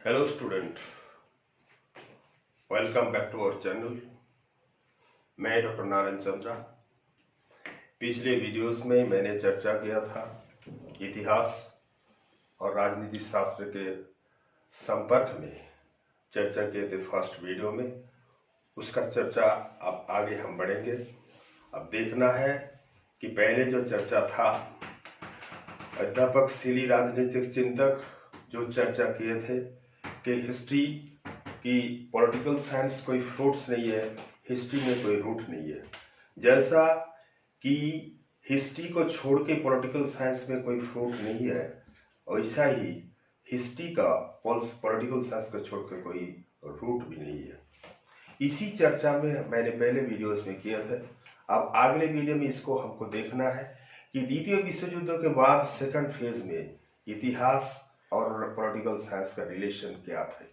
Hello student, welcome back to our channel. मैं doctor Narayan Chandra. पिछले वीडियोस में मैंने चर्चा किया था इतिहास और राजनीति शास्त्र के संपर्क में चर्चा किए थे फर्स्ट वीडियो में। उसका चर्चा अब आगे हम बढ़ेंगे। अब देखना है कि पहले जो चर्चा था, अध्यापक सीली राजनीतिक चिंतक जो चर्चा किए थे कि हिस्ट्री की पॉलिटिकल साइंस कोई फ्रूट्स नहीं है, हिस्ट्री में कोई रूट नहीं है। जैसा कि हिस्ट्री को छोड़ के पॉलिटिकल साइंस में कोई फ्रूट नहीं है, वैसा ही हिस्ट्री का पॉलिटिकल साइंस को छोड़ के कोई रूट भी नहीं है। इसी चर्चा में मैंने पहले वीडियोस में किया था। अब अगले वीडियो में इसको हमको देखना है कि द्वितीय विश्व युद्ध के बाद सेकंड फेज में इतिहास और पॉलिटिकल साइंस का रिलेशन क्या था।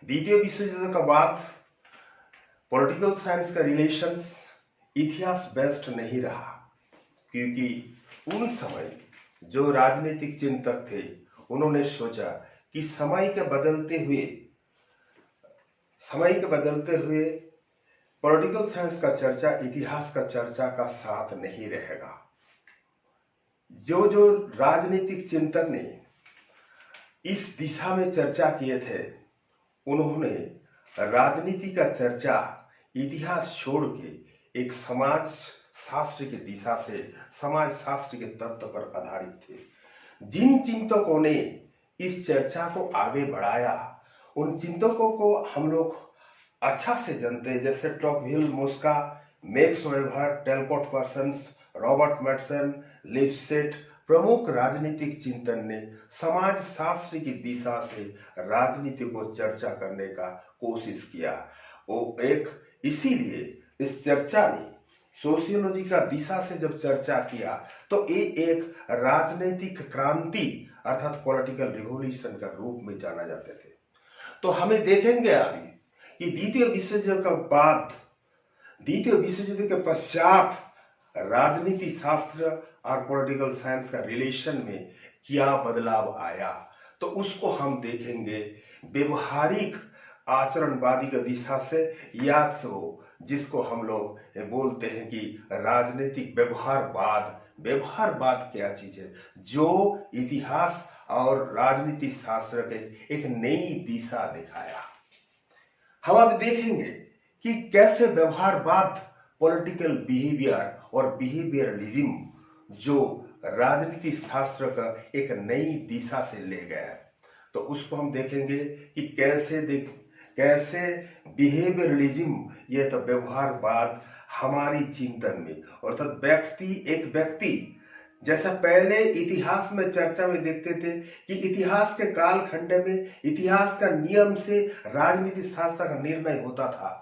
द्वितीय विश्व युद्ध के बाद पॉलिटिकल साइंस का रिलेशन इतिहास बेस्ड नहीं रहा, क्योंकि उन समय जो राजनीतिक चिंतक थे उन्होंने सोचा कि समय के बदलते हुए पॉलिटिकल साइंस का चर्चा इतिहास का चर्चा का साथ नहीं रहेगा। जो राजनीतिक चिंतक ने इस दिशा में चर्चा किए थे, उन्होंने राजनीति का चर्चा इतिहास छोड़ के एक समाज शास्त्र की दिशा से समाज शास्त्र के तत्व पर आधारित थे। जिन चिंतकों ने इस चर्चा को आगे बढ़ाया, उन चिंतकों को हम लोग अच्छा से जानते हैं, जैसे Tocqueville, Mosca, Max Weber, Talcott Parsons, Robert Merton, Lipset प्रमुख राजनीतिक चिंतन ने समाज शास्त्र की दिशा से राजनीति को चर्चा करने का कोशिश किया। इसीलिए इस चर्चा ने सोशियोलॉजी का दिशा से जब चर्चा किया तो ये एक राजनीतिक क्रांति अर्थात पॉलिटिकल रिवॉल्यूशन का रूप में जाना जाते थे। तो हमें देखेंगे अभी कि द्वितीय विश्व युद्ध के पश्चात राजनीति शास्त्र और पॉलिटिकल साइंस का रिलेशन में क्या बदलाव आया, तो उसको हम देखेंगे व्यवहारिक आचरणवादी की दिशा से, या तो जिसको हम लोग बोलते हैं कि राजनीतिक व्यवहारवाद क्या चीज है, जो इतिहास और राजनीति शास्त्र के एक नई दिशा दिखाया। हम अब देखेंगे कि कैसे व्यवहारवाद पॉलिटिकल बिहेवियर और बिहेवियरलिज्म जो राजनीति शास्त्र का एक नई दिशा से ले गया, तो उसको हम देखेंगे कि कैसे बिहेवियरलिज्म ये तो व्यवहारवाद हमारी चिंतन में, अर्थात एक व्यक्ति जैसा पहले इतिहास में चर्चा में देखते थे कि इतिहास के कालखंड में इतिहास का नियम से राजनीति शास्त्र का निर्णय होता था।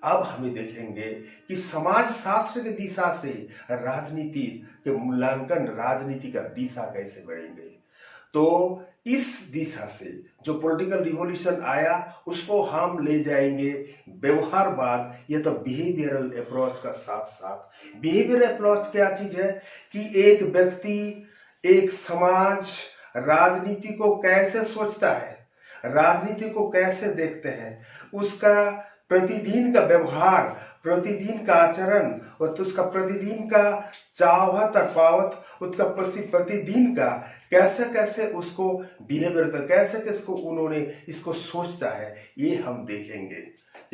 अब हमें देखेंगे कि समाज शास्त्र की दिशा से राजनीति के मूल्यांकन, राजनीति का दिशा कैसे बढ़ेंगे। तो इस दिशा से जो पॉलिटिकल रिवॉल्यूशन आया उसको हम ले जाएंगे व्यवहारवाद, ये तो बिहेवियरल अप्रोच का साथ साथ। बिहेवियरल अप्रोच क्या चीज है कि एक व्यक्ति, एक समाज राजनीति को कैसे सोचता है, राजनीति को कैसे देखते हैं, उसका प्रतिदिन का व्यवहार, प्रतिदिन का आचरण और उसका प्रतिदिन का चाहत और पावत, उसका प्रतिदिन का कैसे उसको बिहेवियर, कैसे उन्होंने इसको सोचता है, ये हम देखेंगे।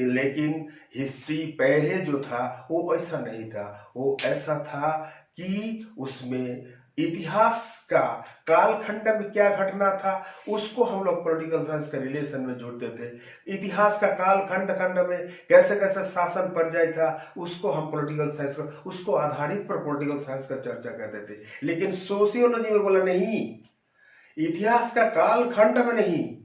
लेकिन हिस्ट्री पहले जो था वो ऐसा नहीं था। वो ऐसा था कि उसमें इतिहास का कालखंड में क्या घटना था उसको हम लोग पॉलिटिकल साइंस का रिलेशन में जोड़ते थे। इतिहास का कालखंड में कैसे शासन पर्याय था उसको हम पॉलिटिकल साइंस का, उसको आधारित पर पॉलिटिकल साइंस का चर्चा करते थे। लेकिन सोशियोलॉजी में बोला नहीं, इतिहास का कालखंड में नहीं,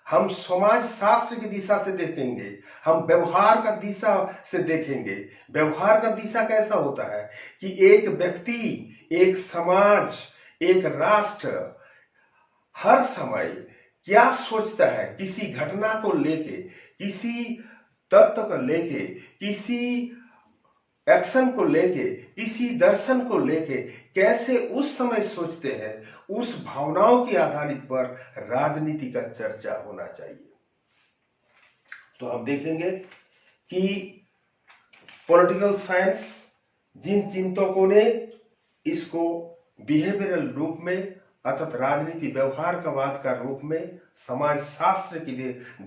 हम समाज शास्त्र की दिशा से देखेंगे, हम व्यवहार का दिशा से देखेंगे। व्यवहार का दिशा कैसा होता है कि एक व्यक्ति, एक समाज, एक राष्ट्र हर समय क्या सोचता है किसी घटना को लेके, किसी तत्व को लेके, किसी एक्शन को लेके, इसी दर्शन को लेके कैसे उस समय सोचते हैं, उस भावनाओं के आधारित पर राजनीति का चर्चा होना चाहिए। तो हम देखेंगे कि पॉलिटिकल साइंस जिन चिंतकों ने इसको बिहेवियरल रूप में अर्थात राजनीति व्यवहारवाद का रूप में समाज शास्त्र की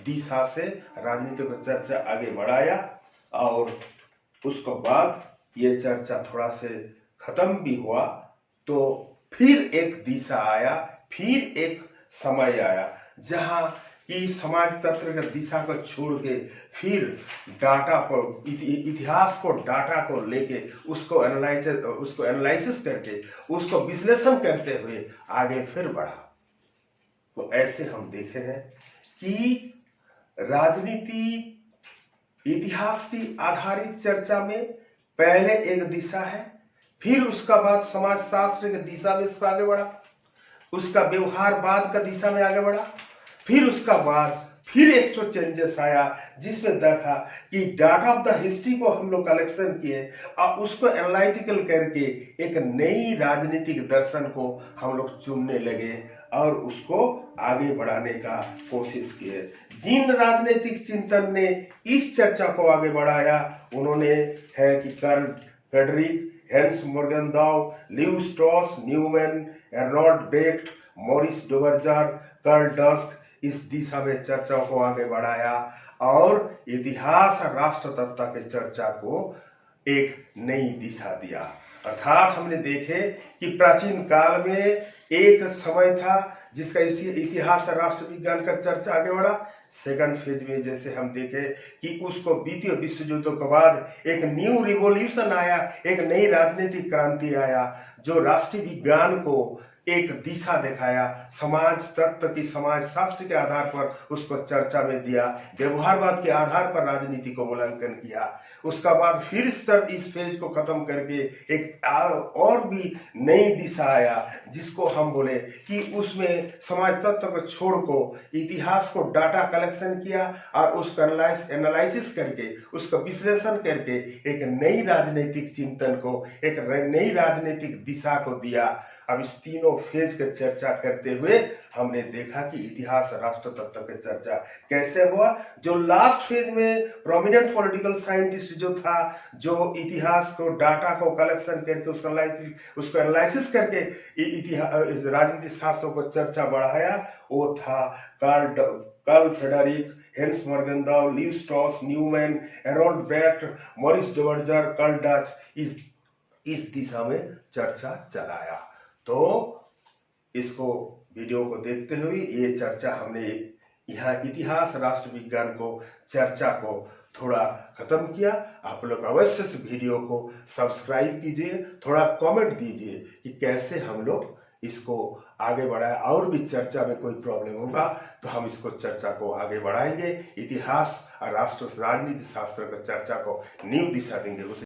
दिशा से राजनीति को चर्चा आगे बढ़ाया और उसके बाद ये चर्चा थोड़ा से खत्म भी हुआ, तो फिर एक दिशा आया, फिर एक समय आया जहां कि समाज तंत्र का दिशा को छोड़ के फिर डाटा को, इतिहास को, डाटा को लेके उसको एनालिसिस करके उसको विश्लेषण करते हुए आगे फिर बढ़ा। तो ऐसे हम देखे हैं कि राजनीति इतिहास की आधारित चर्चा में पहले एक दिशा है, फिर उसका बाद समाजशास्त्र की दिशा में उसका आगे बढ़ा, उसका व्यवहारवाद का दिशा में आगे बढ़ा, फिर उसका बाद फिर एक जो चेंजेस आया जिसमें देखा कि डाटा ऑफ द हिस्ट्री को हम लोग कलेक्शन किए और उसको एनालिटिकल करके एक नई राजनीतिक दर्शन को हम लोग चुनने लगे और उसको आगे बढ़ाने का कोशिश किए। जिन राजनीतिक चिंतन ने इस चर्चा को आगे बढ़ाया उन्होंने है कि Carl Friedrich, Hans Morgenthau, Leo Strauss, Neumann, Arnold Brecht, Maurice Duverger, Karl Deutsch इस दिशा में चर्चा को आगे बढ़ाया और इतिहास और राष्ट्र तत्व के चर्चा को एक नई दिशा दिया। अर्थात हमने देखे कि प्राचीन काल में एक समय था जिसका इसी इतिहास और राष्ट्र विज्ञान का चर्चा आगे बढ़ा। सेकंड फेज में जैसे हम देखे कि उसको द्वितीय विश्व युद्ध के बाद एक न्यू रिवॉल्यूशन आया, एक नई राजनीतिक क्रांति आया जो राष्ट्रीय विज्ञान को एक दिशा दिखाया, समाज तत्व की समाज शास्त्र के आधार पर उसको चर्चा में दिया, व्यवहारवाद के आधार पर राजनीति को मूल्यांकन किया। उसका बाद फिर इस फेज को खत्म करके एक और भी नई दिशा आया जिसको हम बोले कि उसमें समाज तत्व को छोड़ को इतिहास को डाटा कलेक्शन किया और उसका एनालिसिस करके उसका विश्लेषण करके एक नई राजनीतिक चिंतन को, एक नई राजनीतिक दिशा को दिया। अब इस तीनों फेज की चर्चा करते हुए हमने देखा कि इतिहास राष्ट्र तत्व की चर्चा कैसे हुआ। जो लास्ट फेज में प्रोमिनेंट पॉलिटिकल साइंटिस्ट जो था, जो इतिहास को, डाटा को कलेक्शन करके उसको एनालिसिस करके राजनीतिक शास्त्रों को चर्चा बढ़ाया, वो था Carl Friedrich, Hans Morgenthau, Leo Strauss, Neumann, Arnold Brecht, Maurice Duverger, Karl Deutsch इस दिशा में चर्चा चलाया। तो इसको वीडियो को देखते हुए ये चर्चा हमने यहाँ इतिहास राष्ट्र विज्ञान को चर्चा को थोड़ा खत्म किया। आप लोग अवश्य इस वीडियो को सब्सक्राइब कीजिए, थोड़ा कमेंट दीजिए कि कैसे हम लोग इसको आगे बढ़ाए, और भी चर्चा में कोई प्रॉब्लम होगा तो हम इसको चर्चा को आगे बढ़ाएंगे, इतिहास और राष्ट्र राजनीति शास्त्र का चर्चा को न्यू दिशा देंगे।